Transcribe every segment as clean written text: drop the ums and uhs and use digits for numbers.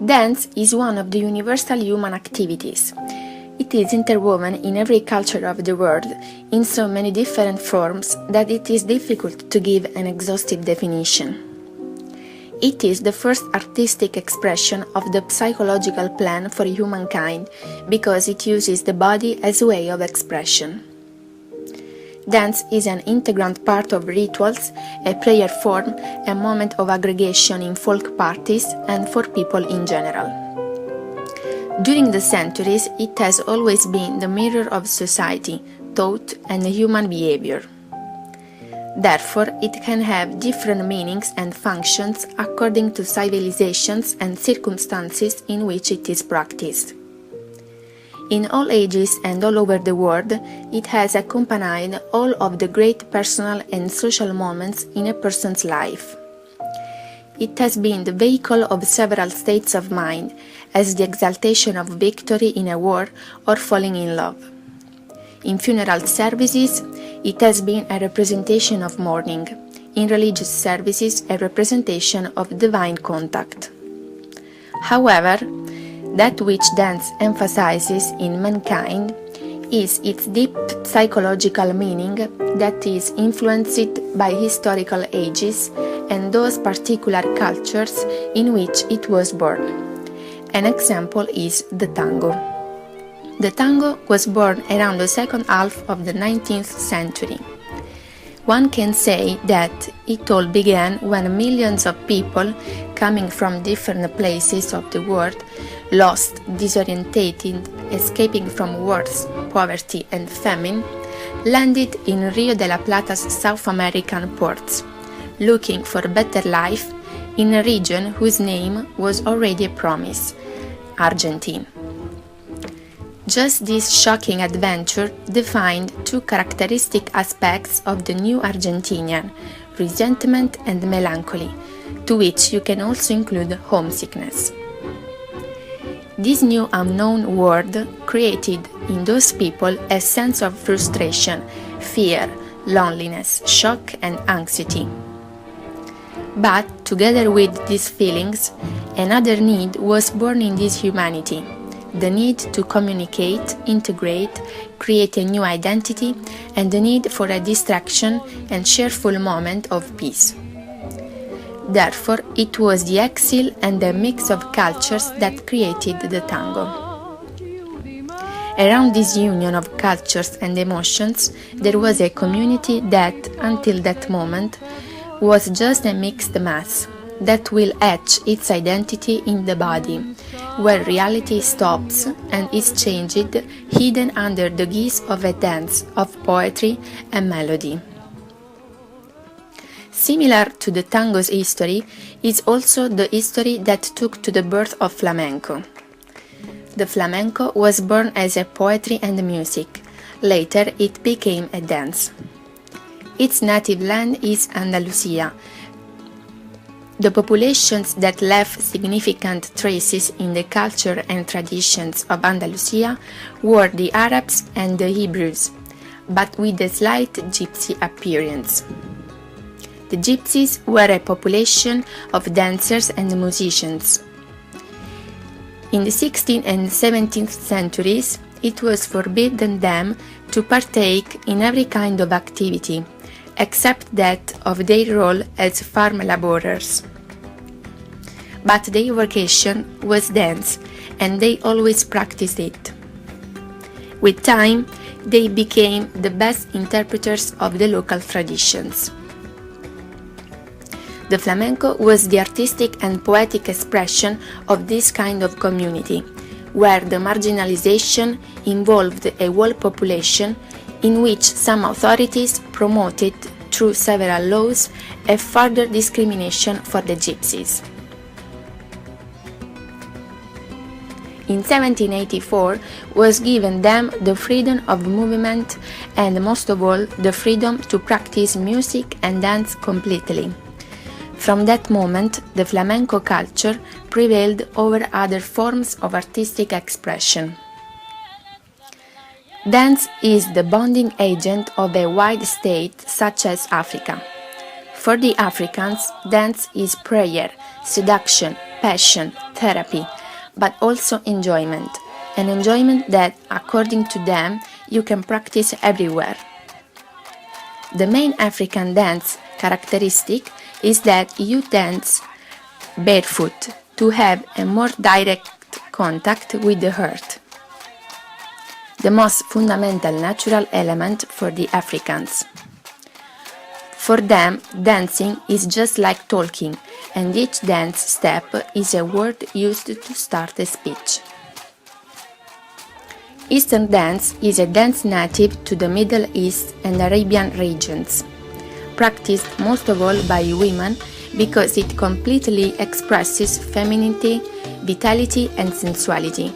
Dance is one of the universal human activities. It is interwoven in every culture of the world in so many different forms that it is difficult to give an exhaustive definition. It is the first artistic expression of the psychological plan for humankind because it uses the body as a way of expression. Dance is an integrant part of rituals, a prayer form, a moment of aggregation in folk parties and for people in general. During the centuries, it has always been the mirror of society, thought, and human behavior. Therefore, it can have different meanings and functions according to civilizations and circumstances in which it is practiced. In all ages and all over the world, it has accompanied all of the great personal and social moments in a person's life. It has been the vehicle of several states of mind, as the exaltation of victory in a war or falling in love. In funeral services, it has been a representation of mourning. In religious services, a representation of divine contact. However, that which dance emphasizes in mankind is its deep psychological meaning that is influenced by historical ages and those particular cultures in which it was born. An example is the tango. The tango was born around the second half of the 19th century. One can say that it all began when millions of people coming from different places of the world, lost, disorientated, escaping from wars, poverty and famine, landed in Rio de la Plata's South American ports, looking for a better life in a region whose name was already a promise, Argentine. Just this shocking adventure defined two characteristic aspects of the new Argentinian, resentment and melancholy, to which you can also include homesickness. This new unknown world created in those people a sense of frustration, fear, loneliness, shock and anxiety. But together with these feelings, another need was born in this humanity. The need to communicate, integrate, create a new identity, and the need for a distraction and cheerful moment of peace. Therefore, it was the exile and the mix of cultures that created the tango. Around this union of cultures and emotions, there was a community that, until that moment, was just a mixed mass that will etch its identity in the body, where reality stops and is changed, hidden under the guise of a dance of poetry and melody. Similar to the tango's history is also the history that took to the birth of flamenco. The flamenco was born as a poetry and music. Later it became a dance. Its native land is Andalusia. The populations that left significant traces in the culture and traditions of Andalusia were the Arabs and the Hebrews, but with a slight gypsy appearance. The gypsies were a population of dancers and musicians. In the 16th and 17th centuries, it was forbidden them to partake in every kind of activity, except that of their role as farm laborers. But their vocation was dance, and they always practiced it. With time, they became the best interpreters of the local traditions. The flamenco was the artistic and poetic expression of this kind of community, where the marginalization involved a whole population in which some authorities promoted, through several laws, a further discrimination for the gypsies. In 1784 was given them the freedom of movement and most of all the freedom to practice music and dance completely. From that moment, the flamenco culture prevailed over other forms of artistic expression. Dance is the bonding agent of a wide state such as Africa. For the Africans, dance is prayer, seduction, passion, therapy, but also enjoyment, an enjoyment that, according to them, you can practice everywhere. The main African dance characteristic is that you dance barefoot to have a more direct contact with the earth, the most fundamental natural element for the Africans. For them, dancing is just like talking, and each dance step is a word used to start a speech. Eastern dance is a dance native to the Middle East and Arabian regions, practiced most of all by women because it completely expresses femininity, vitality and sensuality.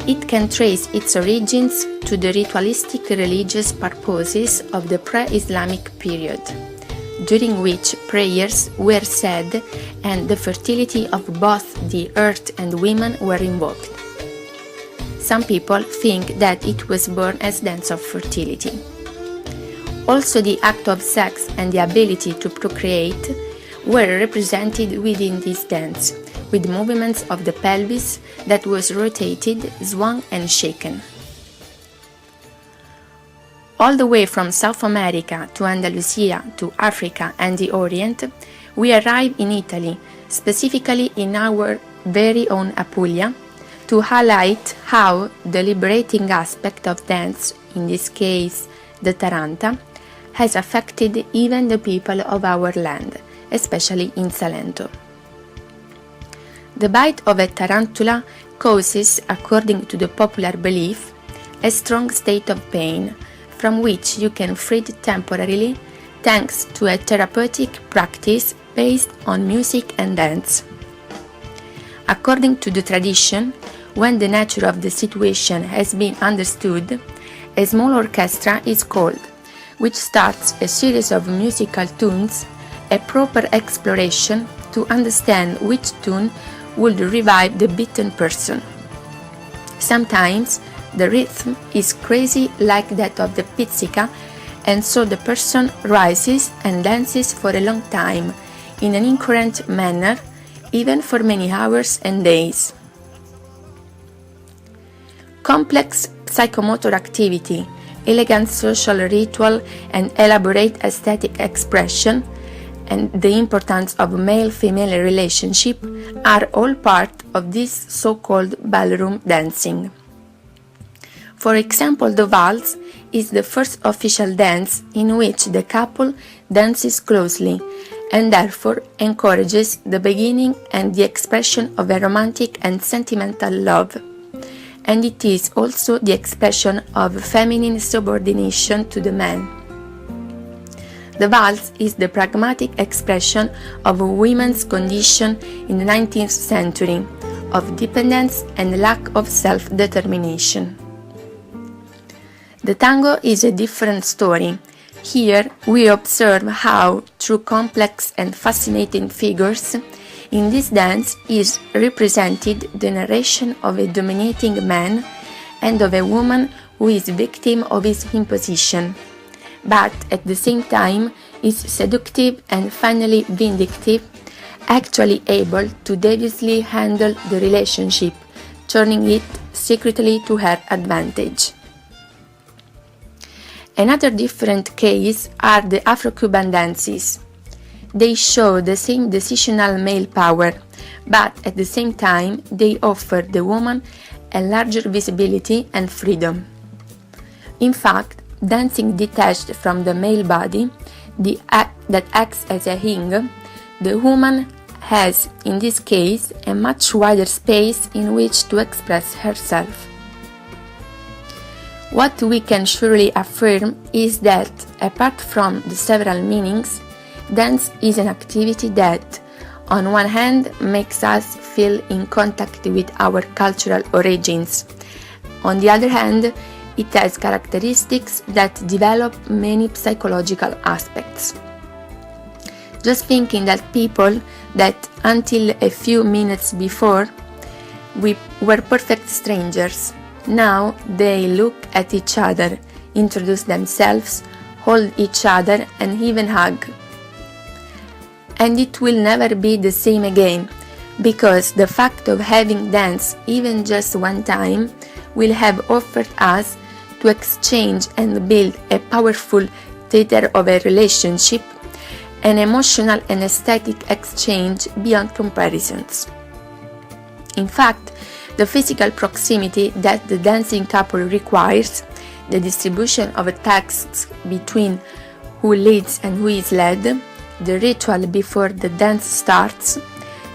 It can trace its origins to the ritualistic religious purposes of the pre-Islamic period, during which prayers were said and the fertility of both the earth and women were invoked. Some people think that it was born as dance of fertility. Also, the act of sex and the ability to procreate were represented within this dance, with movements of the pelvis that was rotated, swung and shaken. All the way from South America to Andalusia to Africa and the Orient, we arrive in Italy, specifically in our very own Apulia, to highlight how the liberating aspect of dance, in this case the taranta, has affected even the people of our land, especially in Salento. The bite of a tarantula causes, according to the popular belief, a strong state of pain, from which you can free temporarily thanks to a therapeutic practice based on music and dance. According to the tradition, when the nature of the situation has been understood, a small orchestra is called, which starts a series of musical tunes, a proper exploration to understand which tune would revive the beaten person. Sometimes the rhythm is crazy like that of the pizzica, and so the person rises and dances for a long time in an incoherent manner, even for many hours and days. Complex psychomotor activity, elegant social ritual and elaborate aesthetic expression, and the importance of male-female relationship are all part of this so-called ballroom dancing. For example, the waltz is the first official dance in which the couple dances closely and therefore encourages the beginning and the expression of a romantic and sentimental love. And it is also the expression of feminine subordination to the man. The waltz is the pragmatic expression of women's condition in the 19th century, of dependence and lack of self-determination. The tango is a different story. Here we observe how, through complex and fascinating figures, in this dance is represented the narration of a dominating man and of a woman who is victim of his imposition, but at the same time is seductive and finally vindictive, actually able to deviously handle the relationship, turning it secretly to her advantage. Another different case are the Afro-Cuban dances. They show the same decisional male power, but at the same time they offer the woman a larger visibility and freedom. In fact, dancing detached from the male body, that acts as a ring, the woman has, in this case, a much wider space in which to express herself. What we can surely affirm is that, apart from the several meanings, dance is an activity that, on one hand, makes us feel in contact with our cultural origins. On the other hand, it has characteristics that develop many psychological aspects. Just thinking that people that until a few minutes before we were perfect strangers, now they look at each other, introduce themselves, hold each other and even hug. And it will never be the same again, because the fact of having danced even just one time will have offered us to exchange and build a powerful theater of a relationship, an emotional and aesthetic exchange beyond comparisons. In fact, the physical proximity that the dancing couple requires, the distribution of tasks between who leads and who is led, the ritual before the dance starts,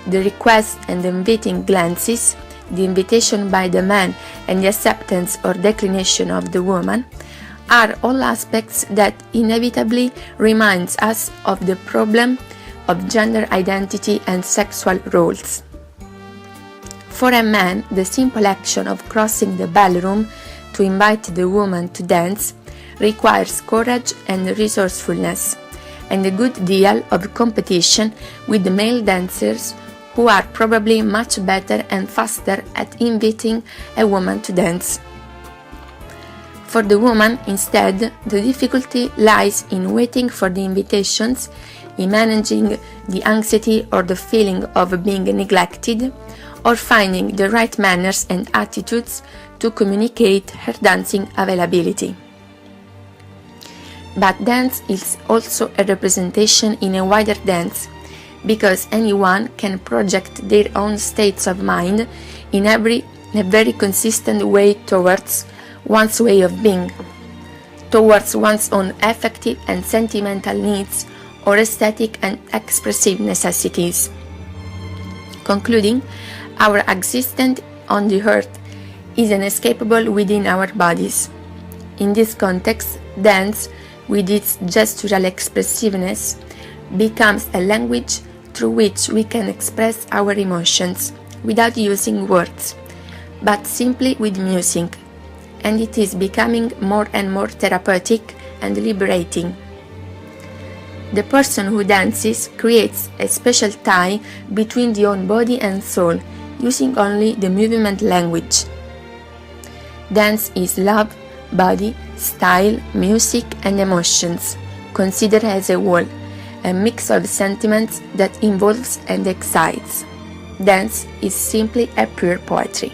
the request and inviting glances, the invitation by the man and the acceptance or declination of the woman, are all aspects that inevitably reminds us of the problem of gender identity and sexual roles. For a man, the simple action of crossing the ballroom to invite the woman to dance requires courage and resourcefulness, and a good deal of competition with the male dancers who are probably much better and faster at inviting a woman to dance. For the woman, instead, the difficulty lies in waiting for the invitations, in managing the anxiety or the feeling of being neglected, or finding the right manners and attitudes to communicate her dancing availability. But dance is also a representation in a wider dance, because anyone can project their own states of mind in a very consistent way towards one's way of being, towards one's own affective and sentimental needs or aesthetic and expressive necessities. Concluding, our existence on the earth is inescapable within our bodies. In this context, dance, with its gestural expressiveness, becomes a language through which we can express our emotions without using words, but simply with music, and it is becoming more and more therapeutic and liberating. The person who dances creates a special tie between the own body and soul, using only the movement language. Dance is love, body, style, music, and emotions, considered as a whole, a mix of sentiments that involves and excites. Dance is simply a pure poetry.